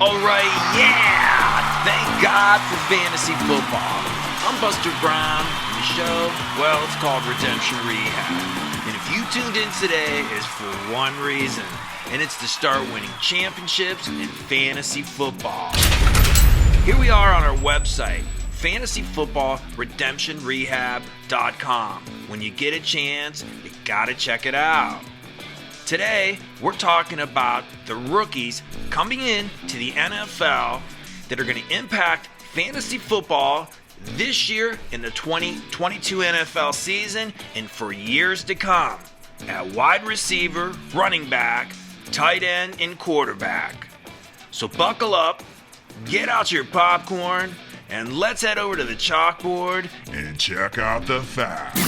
Alright, yeah! Thank God for fantasy football. I'm Buster Brown, and the show, well, it's called Redemption Rehab. And if you tuned in today, it's for one reason, and it's to start winning championships in fantasy football. Here we are on our website, fantasyfootballredemptionrehab.com. When you get a chance, you gotta check it out. Today, we're talking about the rookies coming in to the NFL that are going to impact fantasy football this year in the 2022 NFL season and for years to come at wide receiver, running back, tight end, and quarterback. So buckle up, get out your popcorn, and let's head over to the chalkboard and check out the facts.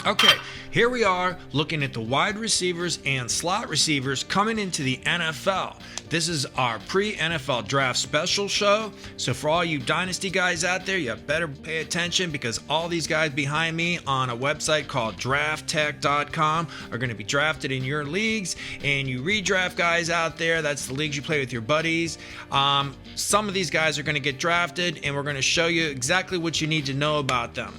Okay, here we are looking at the wide receivers and slot receivers coming into the NFL. This is our pre-NFL draft special show. So for all you dynasty guys out there, you better pay attention because all these guys behind me on a website called drafttech.com are going to be drafted in your leagues. And you redraft guys out there, that's the leagues you play with your buddies. Some of these guys are going to get drafted and we're going to show you exactly what you need to know about them.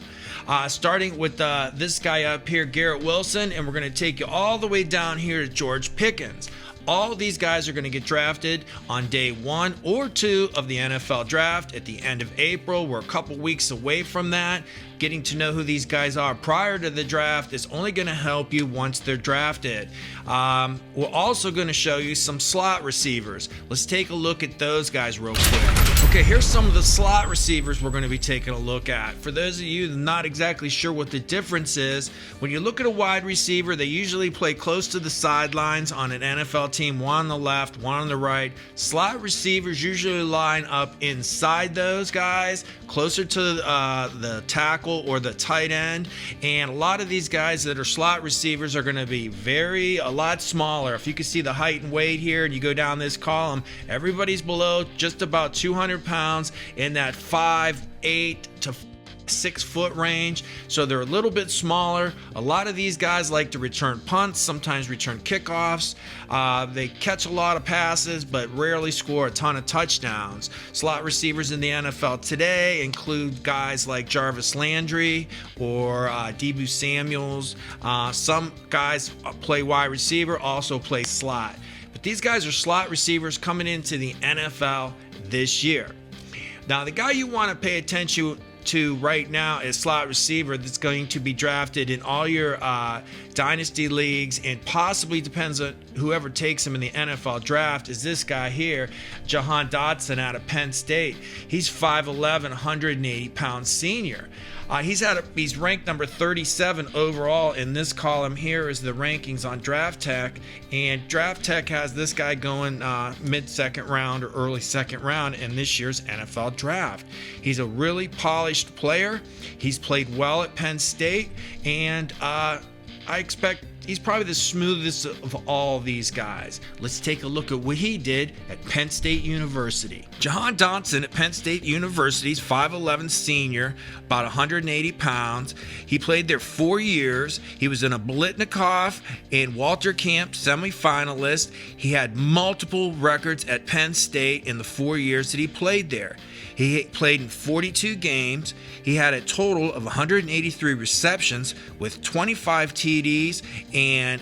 Starting with this guy up here, Garrett Wilson, and we're going to take you all the way down here to George Pickens. All these guys are going to get drafted on day 1 or 2 of the NFL draft at the end of April. We're a couple weeks away from that. Getting to know who these guys are prior to the draft is only going to help you once they're drafted. We're also going to show you some slot receivers. Let's take a look at those guys real quick. Okay, here's some of the slot receivers we're going to be taking a look at. For those of you not exactly sure what the difference is, when you look at a wide receiver, they usually play close to the sidelines on an NFL team, one on the left, one on the right. Slot receivers usually line up inside those guys, closer to the tackle or the tight end, and a lot of these guys that are slot receivers are going to be a lot smaller. If you can see the height and weight here and you go down this column, everybody's below just about 200 pounds in that 5'8" to 6 foot range, so they're a little bit smaller. A lot of these guys like to return punts, sometimes return kickoffs. They catch a lot of passes but rarely score a ton of touchdowns. Slot receivers in the NFL today include guys like Jarvis Landry or Deebo Samuels. Some guys play wide receiver, also play slot. But these guys are slot receivers coming into the NFL this year. Now, the guy you want to pay attention to right now is slot receiver that's going to be drafted in all your dynasty leagues, and possibly, depends on whoever takes him in the NFL draft, is this guy here, Jahan Dotson out of Penn State. He's 5'11", 180-pound senior. He's ranked number 37 overall. In this column here is the rankings on Draft Tech, and Draft Tech has this guy going mid-second round or early second round in this year's NFL draft. He's a really polished player. He's played well at Penn State, and I expect he's probably the smoothest of all these guys. Let's take a look at what he did at Penn State University. Jahan Dotson at Penn State University is 5'11" senior, about 180 pounds. He played there 4 years. He was in a Blitnikoff and Walter Camp semifinalist. He had multiple records at Penn State in the 4 years that he played there. He played in 42 games. He had a total of 183 receptions with 25 TDs and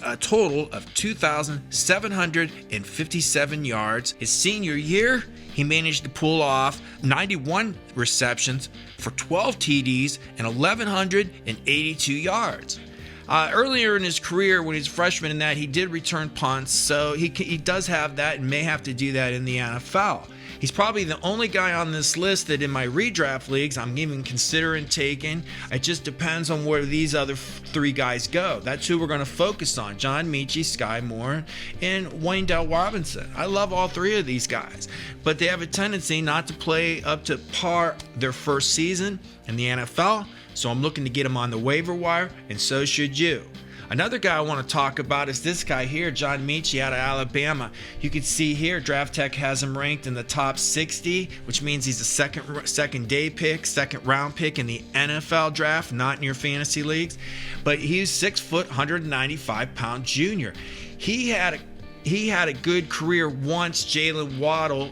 a total of 2,757 yards. His senior year, he managed to pull off 91 receptions for 12 TDs and 1,182 yards. Earlier in his career, when he was a freshman in that, he did return punts, so he does have that and may have to do that in the NFL. He's probably the only guy on this list that in my redraft leagues I'm even considering taking. It just depends on where these other 3 guys go. That's who we're going to focus on: John Mechie, Sky Moore, and Wayndell Robinson. I love all 3 of these guys, but they have a tendency not to play up to par their first season in the NFL, so I'm looking to get them on the waiver wire, and so should you. Another guy I want to talk about is this guy here, John Mechie out of Alabama. You can see here, Draft Tech has him ranked in the top 60, which means he's a second day pick, second round pick in the NFL draft, not in your fantasy leagues. But he's 6 foot, 195-pound junior. He had a good career once Jalen Waddle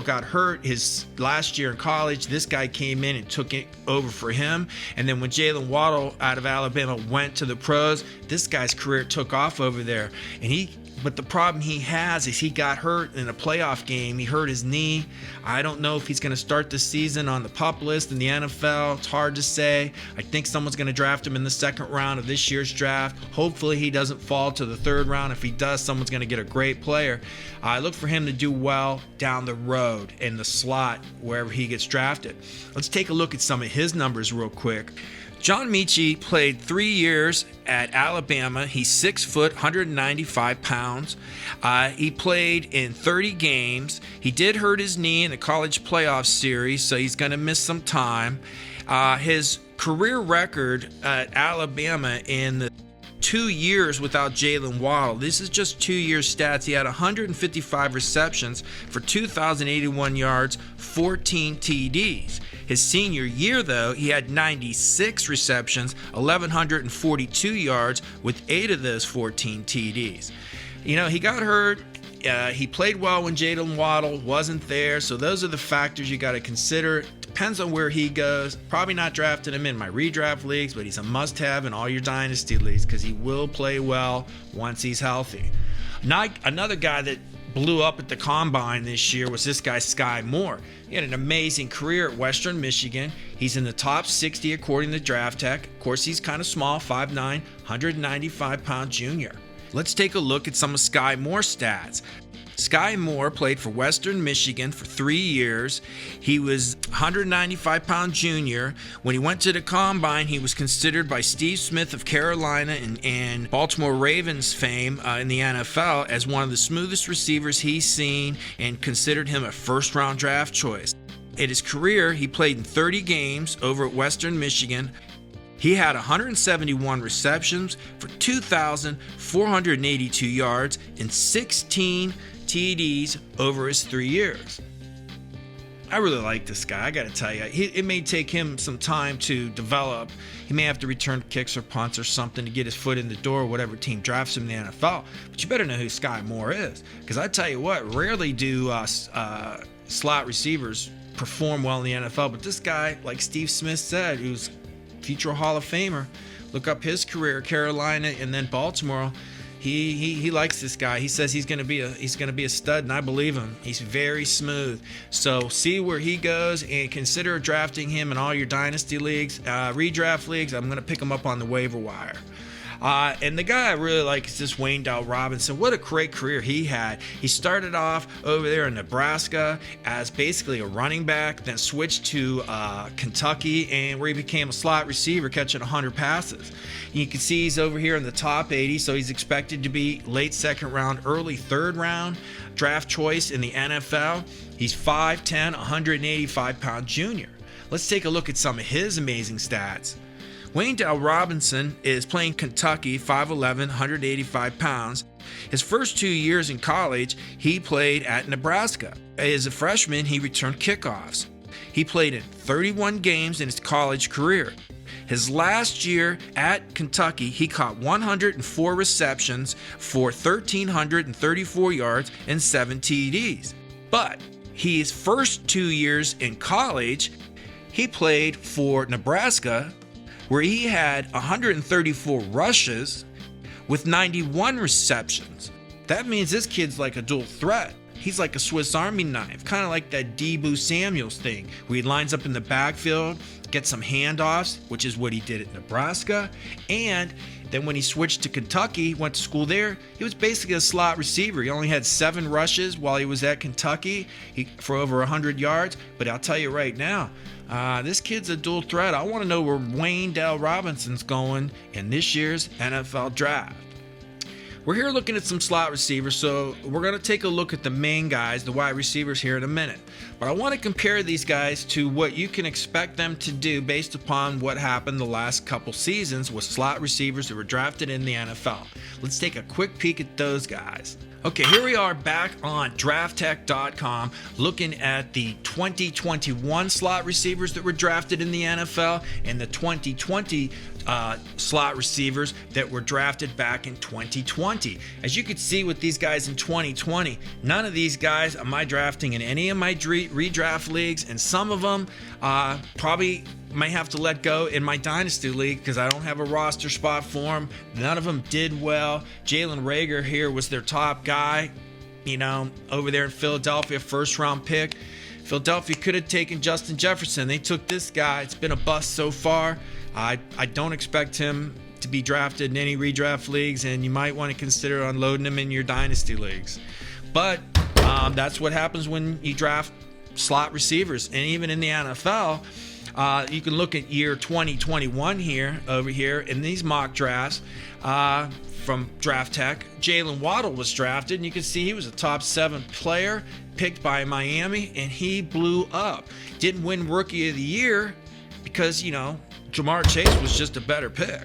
got hurt his last year in college. This guy came in and took it over for him. And then when Jalen Waddle out of Alabama went to the pros, this guy's career took off over there. But the problem he has is he got hurt in a playoff game. He hurt his knee. I don't know if he's going to start the season on the PUP list in the NFL. It's hard to say. I think someone's going to draft him in the second round of this year's draft. Hopefully he doesn't fall to the third round. If he does, someone's going to get a great player. I look for him to do well down the road in the slot wherever he gets drafted. Let's take a look at some of his numbers real quick. John Mechie played 3 years at Alabama. He's 6 foot, 195 pounds. He played in 30 games. He did hurt his knee in the college playoff series, so he's going to miss some time. His career record at Alabama in the 2 years without Jalen Waddle. This is just 2 years stats. He had 155 receptions for 2,081 yards, 14 TDs. His senior year, though, he had 96 receptions, 1,142 yards, with 8 of those 14 TDs. He got hurt. He played well when Jalen Waddle wasn't there, so those are the factors you got to consider. Depends on where he goes. Probably not drafting him in my redraft leagues, but he's a must-have in all your dynasty leagues because he will play well once he's healthy. Another guy that blew up at the combine this year was this guy, Sky Moore. He had an amazing career at Western Michigan. He's in the top 60 according to Draft Tech. Of course, he's kind of small, 5'9", 195-pound junior. Let's take a look at some of Sky Moore's stats. Sky Moore played for Western Michigan for 3 years. He was 195-pound junior. When he went to the combine, he was considered by Steve Smith of Carolina and Baltimore Ravens fame in the NFL as one of the smoothest receivers he's seen, and considered him a first-round draft choice. In his career, he played in 30 games over at Western Michigan. He had 171 receptions for 2,482 yards and 16 TDs over his 3 years. I really like this guy, I gotta tell you. It may take him some time to develop. He may have to return kicks or punts or something to get his foot in the door, whatever team drafts him in the NFL. But you better know who Sky Moore is, because I tell you what, rarely do slot receivers perform well in the NFL. But this guy, like Steve Smith said, who's future Hall of Famer, look up his career, Carolina and then Baltimore. He likes this guy. He says he's going to be a stud, and I believe him. He's very smooth. So see where he goes and consider drafting him in all your dynasty leagues, redraft leagues. I'm going to pick him up on the waiver wire. And the guy I really like is this Wayne Dell Robinson. What a great career he had. He started off over there in Nebraska as basically a running back, then switched to Kentucky, and where he became a slot receiver, catching 100 passes. You can see he's over here in the top 80, so he's expected to be late second round, early third round draft choice in the NFL. He's 5'10", 185-pound junior. Let's take a look at some of his amazing stats. Wayne Dell Robinson is playing Kentucky, 5'11", 185 pounds. His first 2 years in college, he played at Nebraska. As a freshman, he returned kickoffs. He played in 31 games in his college career. His last year at Kentucky, he caught 104 receptions for 1,334 yards and 7 TDs. But his first 2 years in college, he played for Nebraska, where he had 134 rushes with 91 receptions. That means this kid's like a dual threat. He's like a Swiss Army knife, kind of like that Deebo Samuels thing, where he lines up in the backfield, gets some handoffs, which is what he did at Nebraska. And then when he switched to Kentucky, went to school there, he was basically a slot receiver. He only had 7 rushes while he was at Kentucky for over 100 yards. But I'll tell you right now, this kid's a dual threat. I want to know where Wayne Dell Robinson's going in this year's NFL draft. We're here looking at some slot receivers, so we're going to take a look at the main guys, the wide receivers, here in a minute. But I want to compare these guys to what you can expect them to do based upon what happened the last couple seasons with slot receivers that were drafted in the NFL. Let's take a quick peek at those guys. Okay, here we are back on drafttech.com looking at the 2021 slot receivers that were drafted in the NFL and the 2020 slot receivers that were drafted back in 2020. As you can see with these guys in 2020, none of these guys am I drafting in any of my redraft leagues, and some of them probably might have to let go in my dynasty league because I don't have a roster spot for them. None of them did well. Jalen Reagor here was their top guy, over there in Philadelphia, first round pick. Philadelphia could have taken Justin Jefferson. They took this guy. It's been a bust so far. I don't expect him to be drafted in any redraft leagues, and you might want to consider unloading him in your dynasty leagues. But that's what happens when you draft slot receivers. And even in the NFL, you can look at year 2021 over here in these mock drafts from Draft Tech. Jalen Waddle was drafted, and you can see he was a top 7 player picked by Miami, and he blew up. Didn't win Rookie of the Year because, Jamar Chase was just a better pick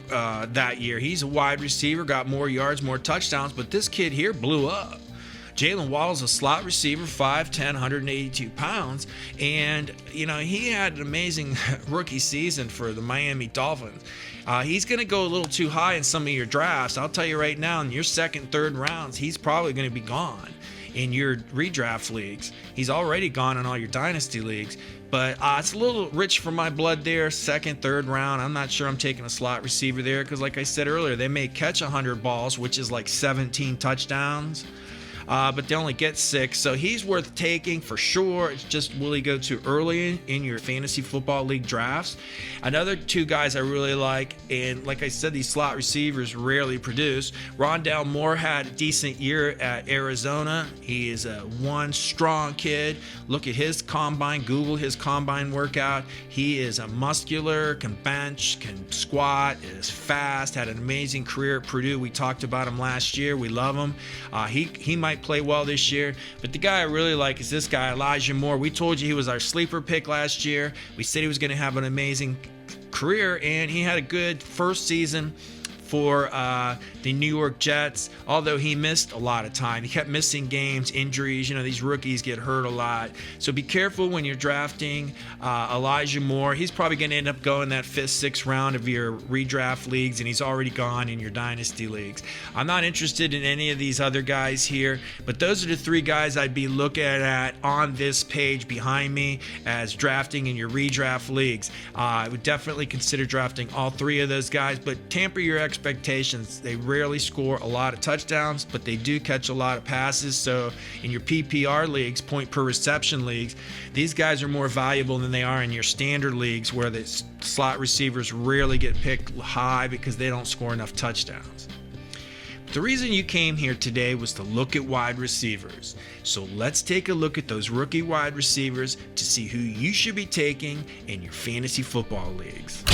that year. He's a wide receiver, got more yards, more touchdowns, but this kid here blew up. Jalen Waddle's a slot receiver, 5'10", 182 pounds, and he had an amazing rookie season for the Miami Dolphins. He's going to go a little too high in some of your drafts. I'll tell you right now, in your second, third rounds, he's probably going to be gone in your redraft leagues. He's already gone in all your dynasty leagues, but it's a little rich for my blood there, second, third round. I'm not sure I'm taking a slot receiver there because, like I said earlier, they may catch 100 balls, which is like 17 touchdowns. But they only get 6, so he's worth taking for sure. It's just, will he go too early in your fantasy football league drafts? Another 2 guys I really like, and like I said, these slot receivers rarely produce. Rondale Moore had a decent year at Arizona. He is a strong kid. Look at his combine, Google his combine workout. He is a muscular, can bench, can squat, is fast, had an amazing career at Purdue. We talked about him last year. We love him. He might play well this year, but the guy I really like is this guy, Elijah Moore. We told you he was our sleeper pick last year. We said he was going to have an amazing career, and he had a good first season for the New York Jets, although he missed a lot of time. He kept missing games, injuries. These rookies get hurt a lot. So be careful when you're drafting Elijah Moore. He's probably going to end up going that 5th, 6th round of your redraft leagues, and he's already gone in your dynasty leagues. I'm not interested in any of these other guys here, but those are the 3 guys I'd be looking at on this page behind me as drafting in your redraft leagues. I would definitely consider drafting all 3 of those guys, but tamper your expectations. They rarely score a lot of touchdowns, but they do catch a lot of passes. So in your PPR leagues, point per reception leagues, these guys are more valuable than they are in your standard leagues where the slot receivers rarely get picked high because they don't score enough touchdowns. The reason you came here today was to look at wide receivers. So let's take a look at those rookie wide receivers to see who you should be taking in your fantasy football leagues.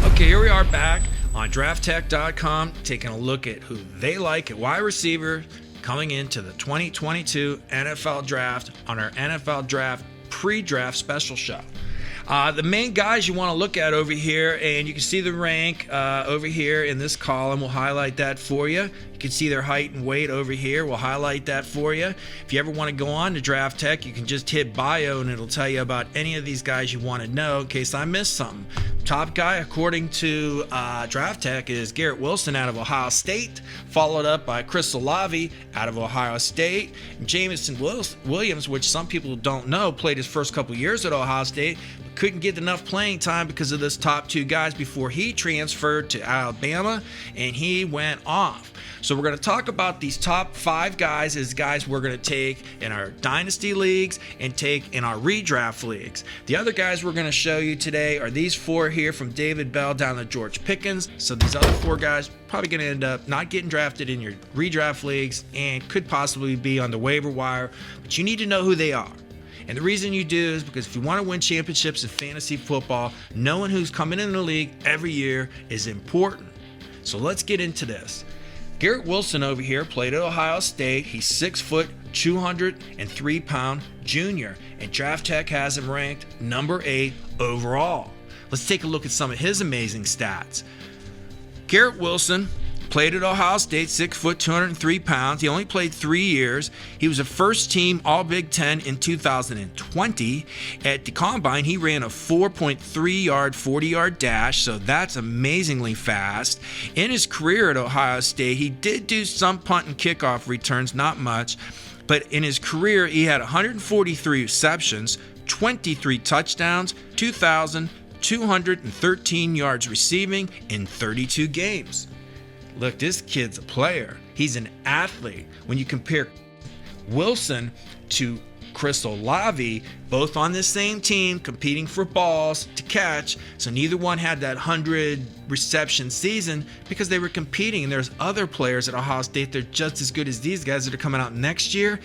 Okay, here we are back on drafttech.com taking a look at who they like at wide receiver coming into the 2022 NFL Draft on our NFL Draft pre-draft special show. The main guys you want to look at over here, and you can see the rank over here in this column. We'll highlight that for you. You can see their height and weight over here. We'll highlight that for you. If you ever want to go on to Draft Tech, you can just hit bio, and it'll tell you about any of these guys you want to know in case I missed something. Top guy, according to Draft Tech, is Garrett Wilson out of Ohio State, followed up by Chris Olave out of Ohio State. Jamison Williams, which some people don't know, played his first couple years at Ohio State, but couldn't get enough playing time because of those top 2 guys before he transferred to Alabama, and he went off. So we're going to talk about these top 5 guys as guys we're going to take in our dynasty leagues and take in our redraft leagues. The other guys we're going to show you today are these 4 here from David Bell down to George Pickens. So these other 4 guys probably going to end up not getting drafted in your redraft leagues and could possibly be on the waiver wire, but you need to know who they are. And the reason you do is because if you want to win championships in fantasy football, knowing who's coming in the league every year is important. So let's get into this. Garrett Wilson over here played at Ohio State. He's 6 foot, 203 pound junior, and Draft Tech has him ranked number 8 overall. Let's take a look at some of his amazing stats. Garrett Wilson played at Ohio State, 6 foot, 203 pounds. He only played 3 years. He was a first team All Big Ten in 2020. At the Combine, he ran a 4.3 yard, 40 yard dash, so that's amazingly fast. In his career at Ohio State, he did do some punt and kickoff returns, not much, but in his career, he had 143 receptions, 23 touchdowns, 2,213 yards receiving in 32 games. Look, this kid's a player. He's an athlete. When you compare Wilson to Chris Olave, both on the same team, competing for balls to catch, so neither one had that 100 reception season because they were competing, and there's other players at Ohio State that are just as good as these guys that are coming out next year,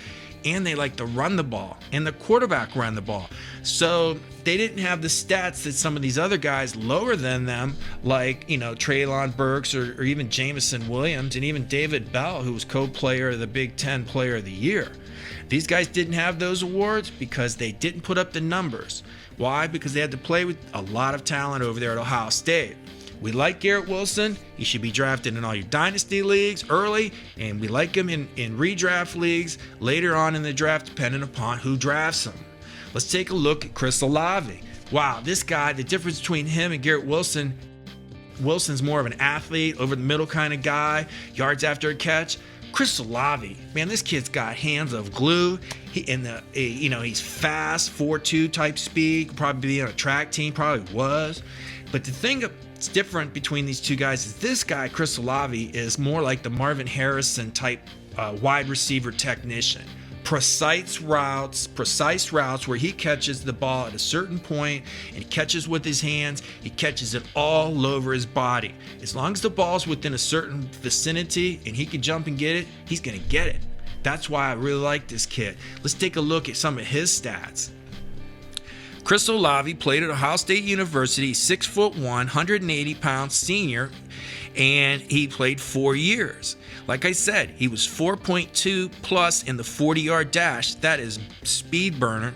and they like to run the ball, and the quarterback run the ball. So they didn't have the stats that some of these other guys lower than them, like, Treylon Burks or even Jameson Williams and even David Bell, who was co-player of the Big Ten Player of the Year. These guys didn't have those awards because they didn't put up the numbers. Why? Because they had to play with a lot of talent over there at Ohio State. We like Garrett Wilson. He should be drafted in all your dynasty leagues early, and we like him in redraft leagues later on in the draft, depending upon who drafts him. Let's take a look at Chris Olave. Wow, this guy, the difference between him and Garrett Wilson, Wilson's more of an athlete, over the middle kind of guy, yards after a catch. Chris Olave, man, this kid's got hands of glue. He's fast, 4.2 type speed, could probably be on a track team, probably was. But the thing that's different between these two guys is this guy, Chris Olave, is more like the Marvin Harrison type wide receiver technician. Precise routes where he catches the ball at a certain point and he catches with his hands. He catches it all over his body. As long as the ball's within a certain vicinity and he can jump and get it, he's going to get it. That's why I really like this kid. Let's take a look at some of his stats. Chris Olave played at Ohio State University, 6'1", 180 pound senior, and he played 4 years. Like I said, he was 4.2 plus in the 40-yard dash. That is speed burner.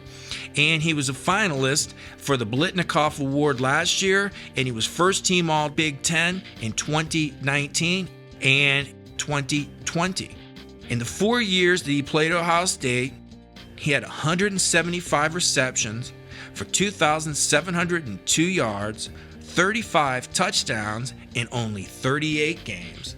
And he was a finalist for the Blitnikoff Award last year, and he was first team All Big Ten in 2019 and 2020. In the 4 years that he played at Ohio State, he had 175 receptions for 2,702 yards, 35 touchdowns in only 38 games.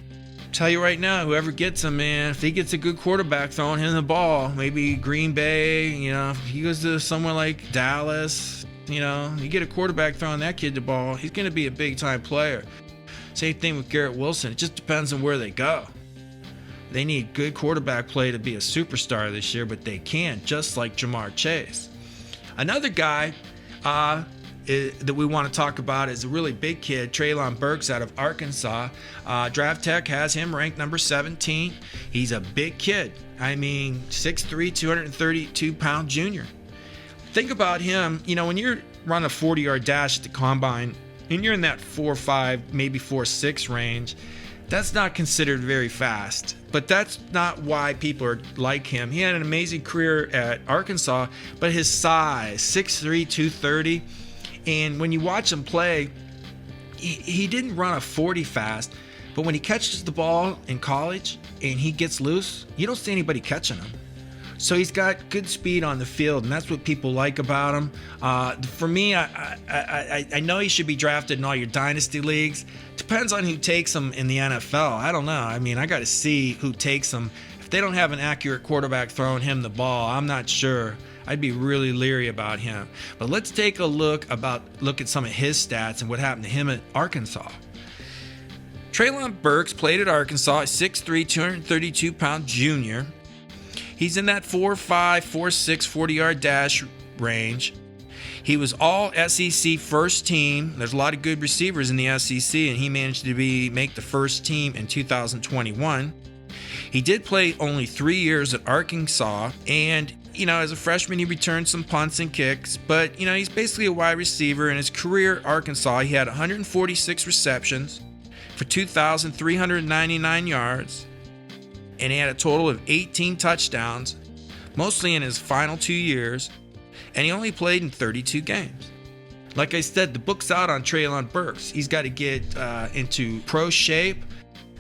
Tell you right now, whoever gets him, man, if he gets a good quarterback throwing him the ball, maybe Green Bay, if he goes to somewhere like Dallas, you get a quarterback throwing that kid the ball, he's going to be a big-time player. Same thing with Garrett Wilson. It just depends on where they go. They need good quarterback play to be a superstar this year, but they can, just like Jamar Chase. Another guy that we want to talk about is a really big kid, Treylon Burks out of Arkansas. Draft Tech has him ranked number 17. He's a big kid. 6'3", 232-pound junior. Think about him, when you're running a 40-yard dash at the Combine, and you're in that 4.5, maybe 4.6 range, that's not considered very fast. But that's not why people are like him. He had an amazing career at Arkansas, but his size, 6'3", 230, and when you watch him play, he didn't run a 40 fast, but when he catches the ball in college and he gets loose, you don't see anybody catching him. So he's got good speed on the field, and that's what people like about him. For me, I know he should be drafted in all your dynasty leagues. Depends on who takes him in the NFL. I don't know. I got to see who takes him. If they don't have an accurate quarterback throwing him the ball, I'm not sure. I'd be really leery about him. But let's take a look at some of his stats and what happened to him at Arkansas. Treylon Burks played at Arkansas, a 6'3", 232-pound junior. He's in that 4.5, 4.6, 40-yard dash range. He was all SEC first team. There's a lot of good receivers in the SEC, and he managed to make the first team in 2021. He did play only 3 years at Arkansas, and as a freshman, he returned some punts and kicks, but he's basically a wide receiver. In his career at Arkansas, he had 146 receptions, for 2,399 yards, and he had a total of 18 touchdowns, mostly in his final 2 years, and he only played in 32 games. Like I said, the book's out on Treylon Burks. He's got to get into pro shape.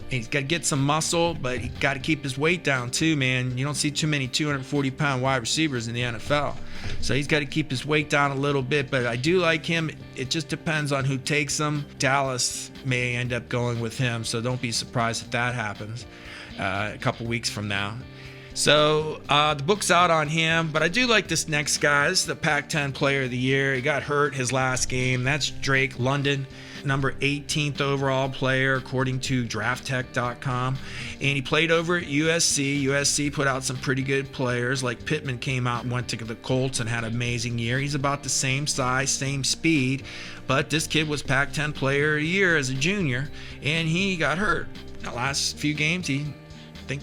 He's got to get some muscle, but he got to keep his weight down too, man. You don't see too many 240-pound wide receivers in the NFL. So he's got to keep his weight down a little bit, but I do like him. It just depends on who takes him. Dallas may end up going with him, so don't be surprised if that happens a couple weeks from now. So the book's out on him, but I do like this next guy. This is the Pac-10 Player of the Year. He got hurt his last game. That's Drake London, number 18th overall player according to drafttech.com. And he played over at USC. USC put out some pretty good players, like Pittman came out and went to the Colts and had an amazing year. He's about the same size, same speed, but this kid was Pac-10 Player of the Year as a junior, and he got hurt. The last few games, he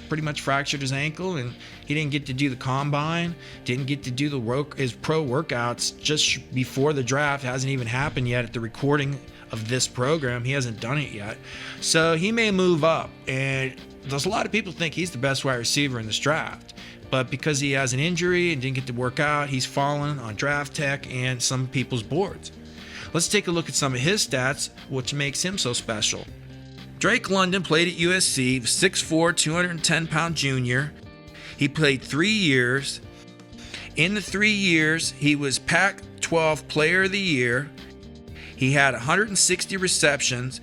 pretty much fractured his ankle, and he didn't get to do the combine, didn't get to do his pro workouts just before the draft. It hasn't even happened yet at the recording of this program. He hasn't done it yet. So he may move up, and there's a lot of people think he's the best wide receiver in this draft. But because he has an injury and didn't get to work out, he's fallen on Draft Tech and some people's boards. Let's take a look at some of his stats, which makes him so special. Drake London played at USC, 6'4", 210-pound junior. He played 3 years. In the 3 years, he was Pac-12 Player of the Year. He had 160 receptions,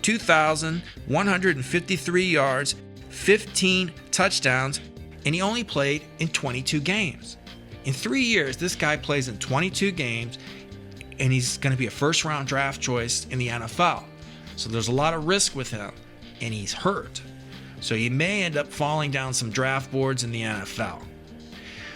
2,153 yards, 15 touchdowns, and he only played in 22 games. In 3 years, this guy plays in 22 games, and he's going to be a first-round draft choice in the NFL. So there's a lot of risk with him, and he's hurt. So he may end up falling down some draft boards in the NFL.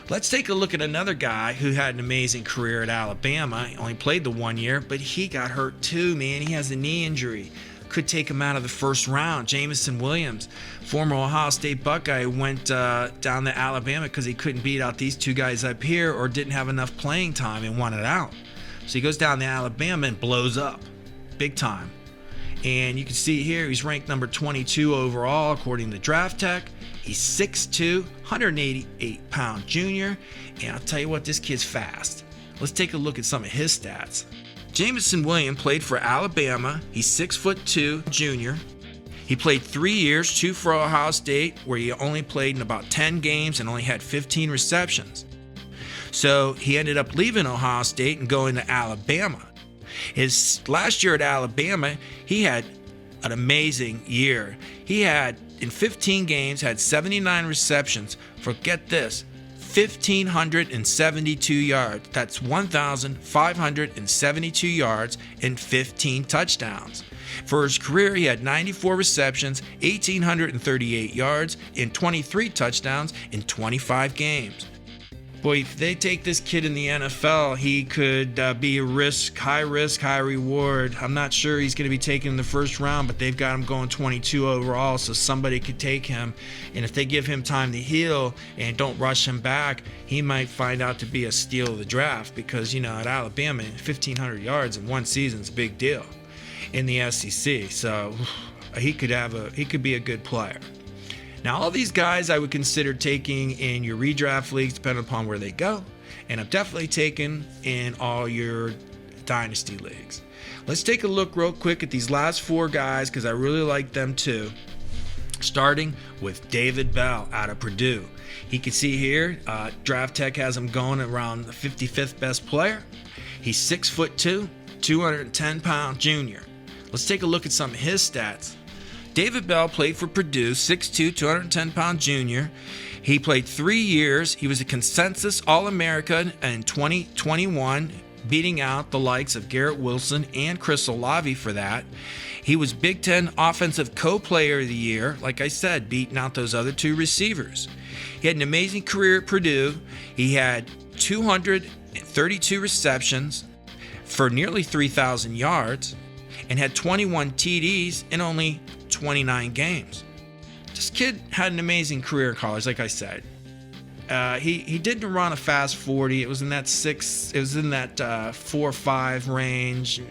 Let's take a look at another guy who had an amazing career at Alabama. He only played the 1 year, but he got hurt too, man. He has a knee injury. Could take him out of the first round. Jameson Williams, former Ohio State Buckeye, went down to Alabama because he couldn't beat out these two guys up here or didn't have enough playing time and wanted out. So he goes down to Alabama and blows up big time. And you can see here, he's ranked number 22 overall according to Draft Tech. He's 6'2", 188-pound junior. And I'll tell you what, this kid's fast. Let's take a look at some of his stats. Jameson Williams played for Alabama. He's 6'2", junior. He played 3 years, 2 for Ohio State, where he only played in about 10 games and only had 15 receptions. So he ended up leaving Ohio State and going to Alabama. His last year at Alabama, he had an amazing year. He had, in 15 games, had 79 receptions for, get this, 1,572 yards. That's 1,572 yards and 15 touchdowns. For his career, he had 94 receptions, 1,838 yards, and 23 touchdowns in 25 games. Boy, if they take this kid in the NFL, he could be a high risk, high reward. I'm not sure he's going to be taken in the first round, but they've got him going 22 overall, so somebody could take him. And if they give him time to heal and don't rush him back, he might find out to be a steal of the draft because, you know, at Alabama, 1,500 yards in one season is a big deal in the SEC. So he could be a good player. Now, all these guys I would consider taking in your redraft leagues, depending upon where they go, and I'm definitely taking in all your dynasty leagues. Let's take a look real quick at these last 4 guys because I really like them too. Starting with David Bell out of Purdue. You can see here, Draft Tech has him going around the 55th best player. He's 6'2", 210-pound junior. Let's take a look at some of his stats. David Bell played for Purdue, 6'2", 210-pound junior. He played 3 years. He was a consensus All-American in 2021, beating out the likes of Garrett Wilson and Chris Olave for that. He was Big Ten Offensive Co-Player of the Year, like I said, beating out those other 2 receivers. He had an amazing career at Purdue. He had 232 receptions for nearly 3,000 yards and had 21 TDs in only 29 games. This kid had an amazing career in college, like I said. He didn't run a fast 40. It was in that 4.5 range.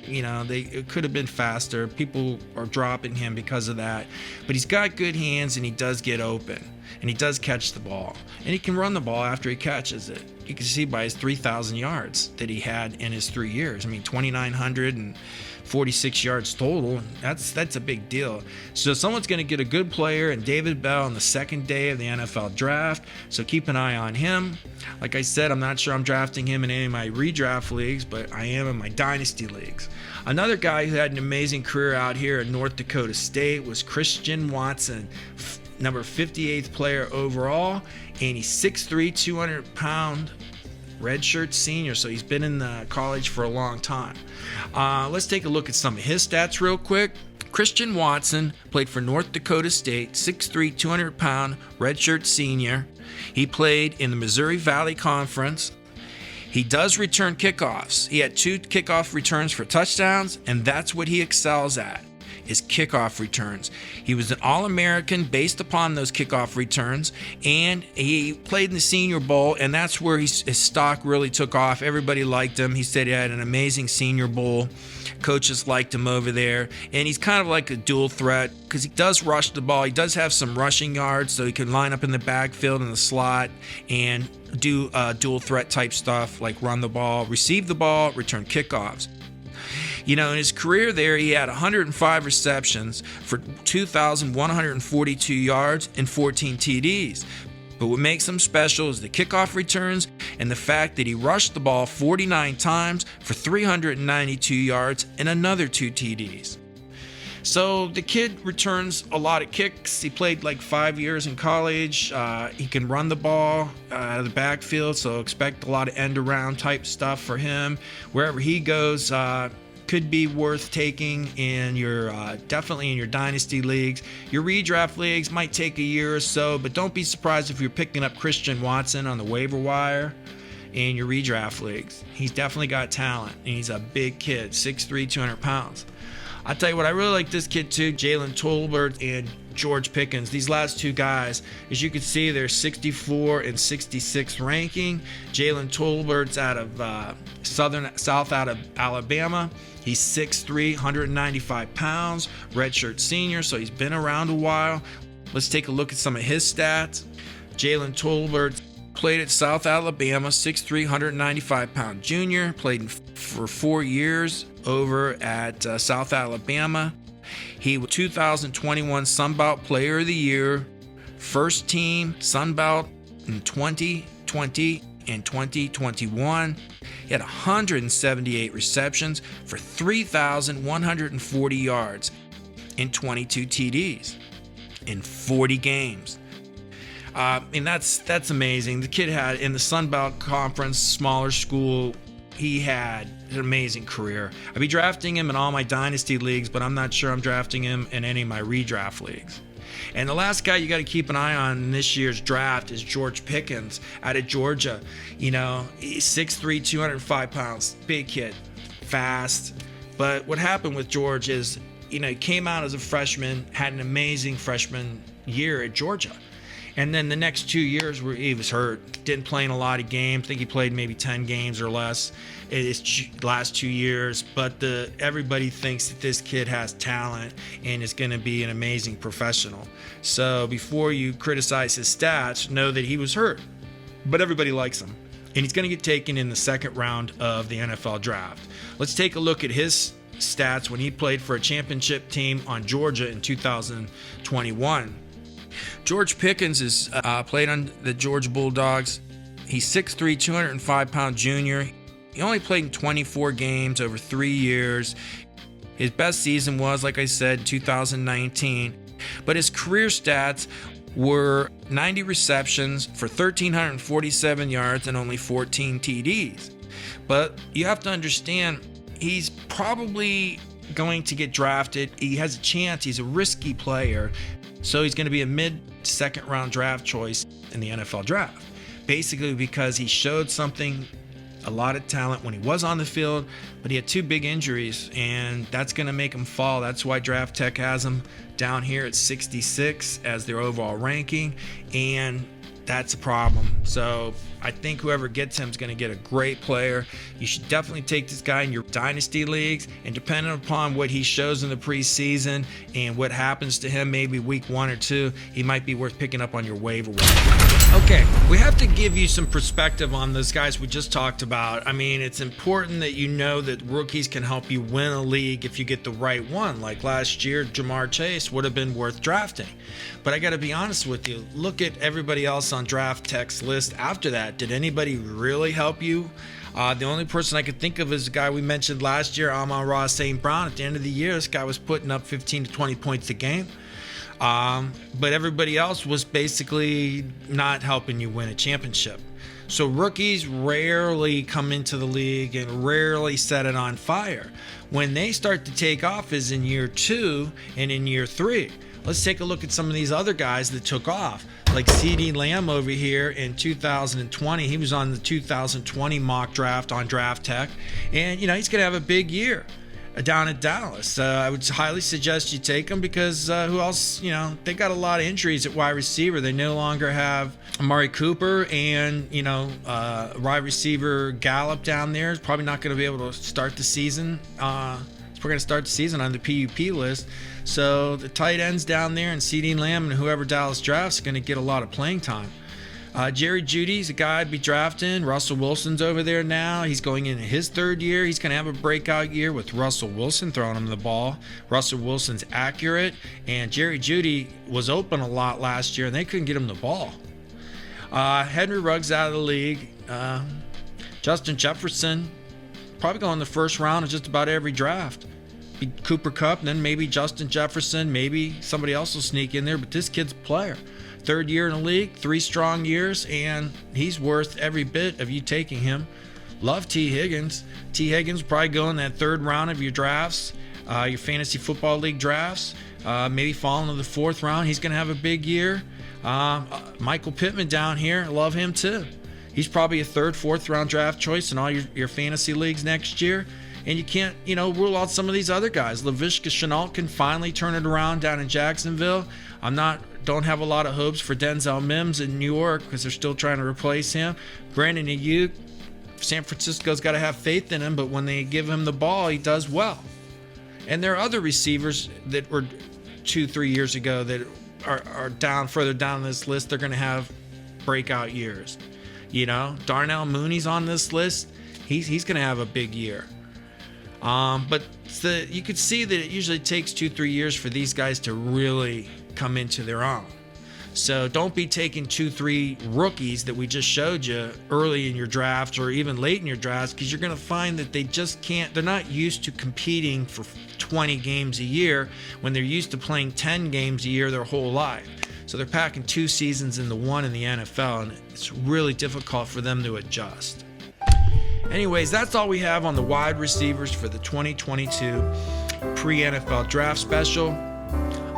It could have been faster. People are dropping him because of that. But he's got good hands, and he does get open. And he does catch the ball. And he can run the ball after he catches it. You can see by his 3,000 yards that he had in his 3 years. 2,946 yards total. That's a big deal. So someone's going to get a good player in David Bell on the second day of the NFL draft. So keep an eye on him. Like I said, I'm not sure I'm drafting him in any of my redraft leagues, but I am in my dynasty leagues. Another guy who had an amazing career out here at North Dakota State was Christian Watson, number 58th player overall, and he's 6'3", 200-pound redshirt senior, so he's been in the college for a long time. Let's take a look at some of his stats real quick. Christian Watson played for North Dakota State, 6'3", 200-pound redshirt senior. He played in the Missouri Valley Conference. He does return kickoffs. He had 2 kickoff returns for touchdowns, and that's what he excels at, is kickoff returns. He was an All-American based upon those kickoff returns, and he played in the Senior Bowl, and that's where his stock really took off. Everybody liked him. He said he had an amazing Senior Bowl. Coaches liked him over there, and he's kind of like a dual threat because he does rush the ball. He does have some rushing yards, so he can line up in the backfield in the slot and do dual threat type stuff like run the ball, receive the ball, return kickoffs. In his career there, he had 105 receptions for 2,142 yards and 14 TDs. But what makes him special is the kickoff returns and the fact that he rushed the ball 49 times for 392 yards and another 2 TDs. So the kid returns a lot of kicks. He played like 5 years in college. He can run the ball out of the backfield, so expect a lot of end-around type stuff for him. Wherever he goes, could be worth taking in your definitely in your dynasty leagues. Your redraft leagues might take a year or so, but don't be surprised if you're picking up Christian Watson on the waiver wire in your redraft leagues. He's definitely got talent, and he's a big kid, 6'3", 200 pounds. I'll tell you what, I really like this kid too, Jalen Tolbert and George Pickens. These last 2 guys, as you can see, they're 64 and 66 ranking. Jalen Tolbert's out of south out of Alabama. He's 6'3", 195 pounds, redshirt senior, so he's been around a while. Let's take a look at some of his stats. Jalen Tolbert played at South Alabama, 6'3", 195-pound junior, played for 4 years over at South Alabama. He was 2021 Sun Belt Player of the Year, first team Sun Belt in 2020 and 2021. He had 178 receptions for 3,140 yards and 22 TDs in 40 games. And that's amazing. The kid had, in the Sun Belt Conference, smaller school, he had an amazing career. I'd be drafting him in all my dynasty leagues, but I'm not sure I'm drafting him in any of my redraft leagues. And the last guy you got to keep an eye on in this year's draft is George Pickens out of Georgia. He's 6'3", 205 pounds, big kid, fast. But what happened with George is, he came out as a freshman, had an amazing freshman year at Georgia. And then the next 2 years he was hurt, didn't play in a lot of games. I think he played maybe 10 games or less in his last 2 years. But everybody thinks that this kid has talent and is going to be an amazing professional. So before you criticize his stats, know that he was hurt. But everybody likes him. And he's going to get taken in the second round of the NFL draft. Let's take a look at his stats when he played for a championship team on Georgia in 2021. George Pickens is played on the Georgia Bulldogs. He's 6'3", 205-pound junior. He only played in 24 games over 3 years. His best season was, like I said, 2019. But his career stats were 90 receptions for 1,347 yards and only 14 TDs. But you have to understand, he's probably going to get drafted. He has a chance. He's a risky player. So he's going to be a mid-second round draft choice in the NFL draft. Basically because he showed a lot of talent when he was on the field, but he had 2 big injuries, and that's going to make him fall. That's why Draft Tech has him down here at 66 as their overall ranking. And That's a problem. So I think whoever gets him is going to get a great player. You should definitely take this guy in your dynasty leagues, and depending upon what he shows in the preseason and what happens to him maybe week 1 or 2, he might be worth picking up on your waiver wire. Okay, we have to give you some perspective on those guys we just talked about. I mean, it's important that you know that rookies can help you win a league if you get the right one. Like last year, Jamar Chase would have been worth drafting. But I got to be honest with you, look at everybody else on Draft Tech's list after that. Did anybody really help you? The only person I could think of is the guy we mentioned last year, Amon-Ra St. Brown. At the end of the year, this guy was putting up 15 to 20 points a game. But everybody else was basically not helping you win a championship. So rookies rarely come into the league and rarely set it on fire. When they start to take off is in year 2 and in year 3. Let's take a look at some of these other guys that took off. Like CeeDee Lamb over here in 2020. He was on the 2020 mock draft on Draft Tech. And, he's going to have a big year down at Dallas. I would highly suggest you take him because who else? They got a lot of injuries at wide receiver. They no longer have Amari Cooper and, wide receiver Gallup down there. Is probably not going to be able to start the season. We're going to start the season on the PUP list. So the tight ends down there and CeeDee Lamb and whoever Dallas drafts are going to get a lot of playing time. Jerry Jeudy's a guy I'd be drafting. Russell Wilson's over there now. He's going into his 3rd year. He's going to have a breakout year with Russell Wilson throwing him the ball. Russell Wilson's accurate, and Jerry Jeudy was open a lot last year, and they couldn't get him the ball. Henry Ruggs out of the league. Justin Jefferson probably going in the first round of just about every draft. Be Cooper Kupp, and then maybe Justin Jefferson, maybe somebody else will sneak in there, but this kid's a player. 3rd year in the league, 3 strong years, and he's worth every bit of you taking him. Love T. Higgins. T. Higgins probably go in that 3rd round of your drafts, your fantasy football league drafts, maybe fall into the 4th round. He's going to have a big year. Michael Pittman down here, love him too. He's probably a 3rd, 4th round draft choice in all your fantasy leagues next year. And you can't, rule out some of these other guys. Laviska Shenault can finally turn it around down in Jacksonville. Don't have a lot of hopes for Denzel Mims in New York because they're still trying to replace him. Brandon Ayuk, San Francisco's got to have faith in him, but when they give him the ball, he does well. And there are other receivers that were 2-3 years ago that are further down this list. They're going to have breakout years. Darnell Mooney's on this list. He's going to have a big year. But you could see that it usually takes 2-3 years for these guys to really come into their own. So don't be taking 2-3 rookies that we just showed you early in your draft or even late in your drafts, because you're going to find that they just can't. They're not used to competing for 20 games a year when they're used to playing 10 games a year their whole life. So they're packing 2 seasons into one in the NFL, and it's really difficult for them to adjust. Anyways, that's all we have on the wide receivers for the 2022 pre-NFL draft special.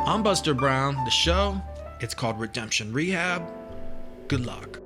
I'm Buster Brown. The show, it's called Redemption Rehab. Good luck.